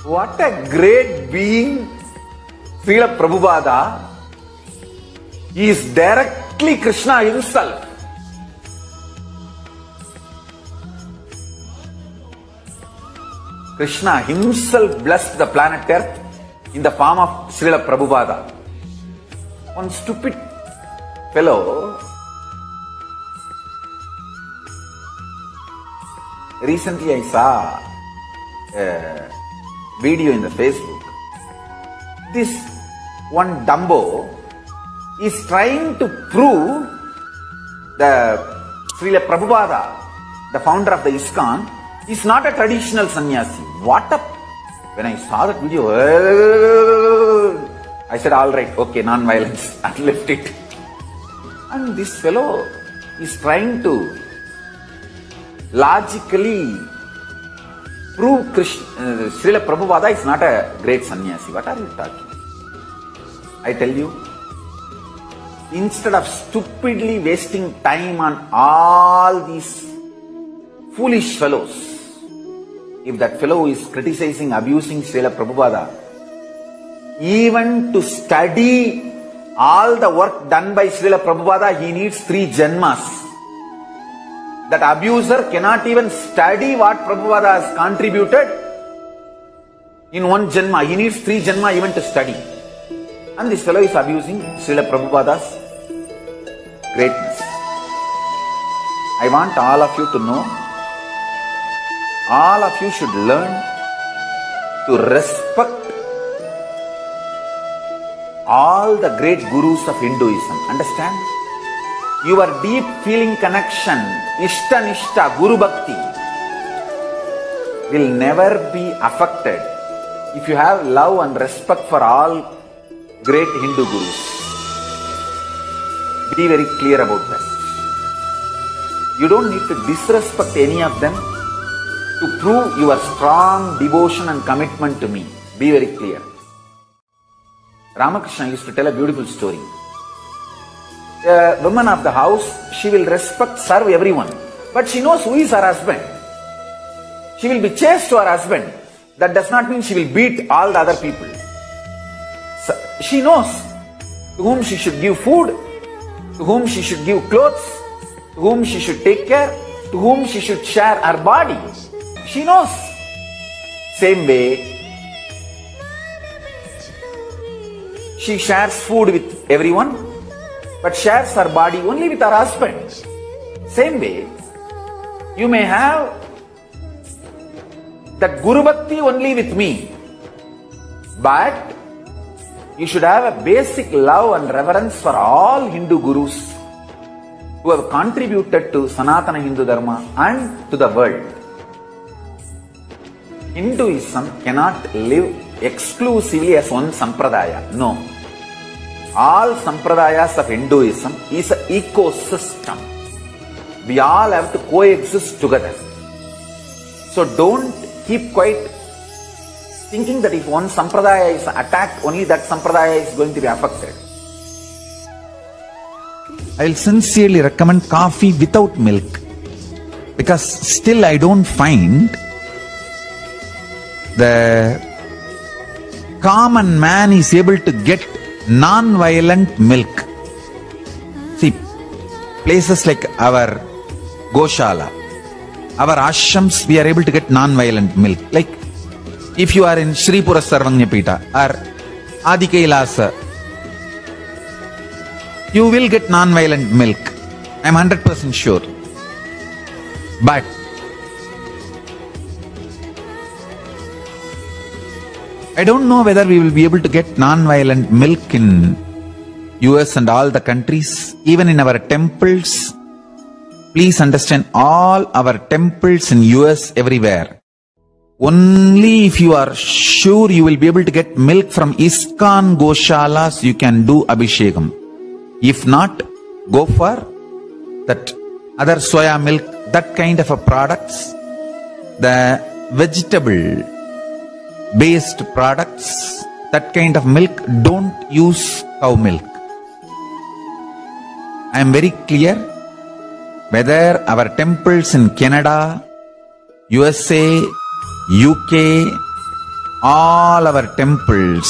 What a great being Srila Prabhupada. He is directly Krishna himself. Krishna himself blessed the planet Earth in the form of Srila Prabhupada. One stupid fellow recently I saw a video in the Facebook. This one Dumbo is trying to prove the Srila Prabhupada, the founder of the ISKCON, is not a traditional sannyasi. What a... When I saw that video, I said, all right, okay, non-violence, and left it. And this fellow is trying to logically prove Srila Prabhupada is not a great sannyasi. What are you talking? I tell you, instead of stupidly wasting time on all these foolish fellows, if that fellow is criticizing, abusing Srila Prabhupada, even to study all the work done by Srila Prabhupada, he needs 3 janmas. That abuser cannot even study what Prabhupada has contributed in 1 janma. He needs 3 janma even to study. And this fellow is abusing Srila Prabhupada's greatness. I want all of you to know, all of you should learn to respect all the great gurus of Hinduism. Understand? Your deep feeling connection, Ishta Nishta, Guru Bhakti, will never be affected if you have love and respect for all great Hindu gurus. Be very clear about that. You don't need to disrespect any of them to prove your strong devotion and commitment to me. Be very clear. Ramakrishna used to tell a beautiful story. A woman of the house, she will respect, serve everyone, but she knows who is her husband. She will be chaste to her husband. That does not mean she will beat all the other people. So she knows to whom she should give food, to whom she should give clothes, to whom she should take care, to whom she should share her body. She knows. Same way, she shares food with everyone, but shares her body only with her husband. Same way, you may have that Guru Bhakti only with me, but you should have a basic love and reverence for all Hindu gurus who have contributed to Sanatana Hindu Dharma and to the world. Hinduism cannot live exclusively as one sampradaya. No. All sampradayas of Hinduism is an ecosystem. We all have to coexist together. So don't keep quiet thinking that if one sampradaya is attacked, only that sampradaya is going to be affected. I'll sincerely recommend coffee without milk, because still I don't find the common man is able to get non-violent milk. See, places like our Goshala, our ashrams, we are able to get non-violent milk. Like if you are in Sripura Sarvanyapita or Adi Kailasa, you will get non-violent milk. I am 100% sure. But I don't know whether we will be able to get non-violent milk in US and all the countries, even in our temples. Please understand, all our temples in US, everywhere, only if you are sure you will be able to get milk from ISKCON Goshalas, you can do Abhishekam. If not, go for that other soya milk, that kind of a products, the vegetable based products, that kind of milk. Don't use cow milk. I am very clear. Whether our temples in Canada, USA, UK, all our temples,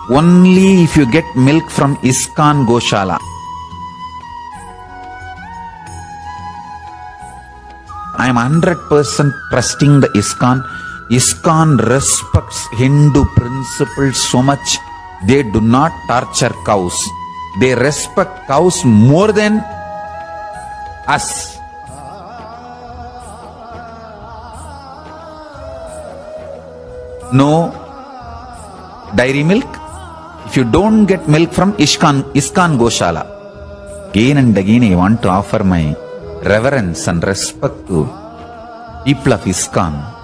only if you get milk from ISKCON Goshala. I am 100% trusting the ISKCON. ISKCON respects Hindu principles so much, they do not torture cows. They respect cows more than us. No dairy milk. If you don't get milk from ISKCON Goshala. Again and again I want to offer my reverence and respect to people of ISKCON.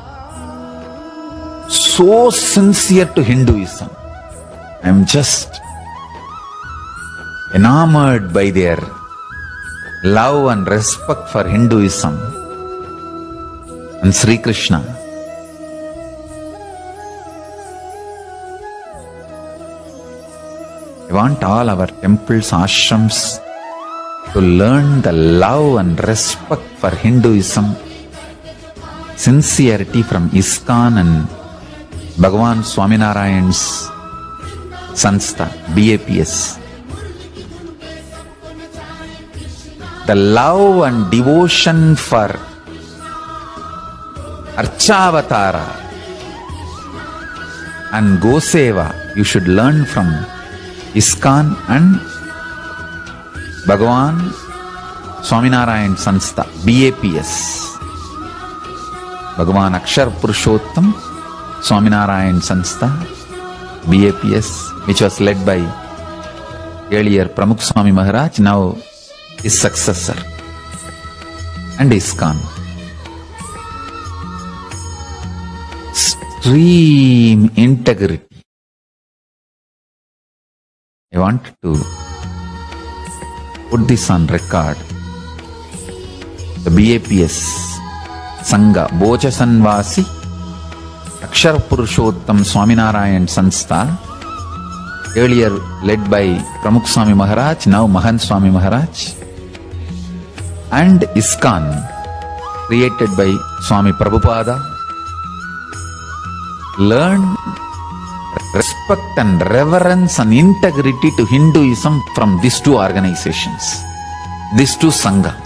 So sincere to Hinduism. I am just enamored by their love and respect for Hinduism and Sri Krishna. I want all our temples, ashrams to learn the love and respect for Hinduism, sincerity from ISKCON and Bhagavan Swaminarayan's Sanstha, BAPS. The love and devotion for Archavatara and Goseva, you should learn from ISKCON and Bhagavan Swaminarayan Sanstha, BAPS. Bhagavan Akshar Purushottam Swaminarayan Sanstha, BAPS, which was led by earlier Pramukh Swami Maharaj, now his successor, and ISKCON. Extreme integrity. I want to put this on record. The BAPS Sangha, Bochasanvasi, Akshar Purushottam Swaminarayan Sanstha, earlier led by Pramukh Swami Maharaj, now Mahant Swami Maharaj, and ISKCON, created by Swami Prabhupada, learn respect and reverence and integrity to Hinduism from these two organizations, these two Sangha.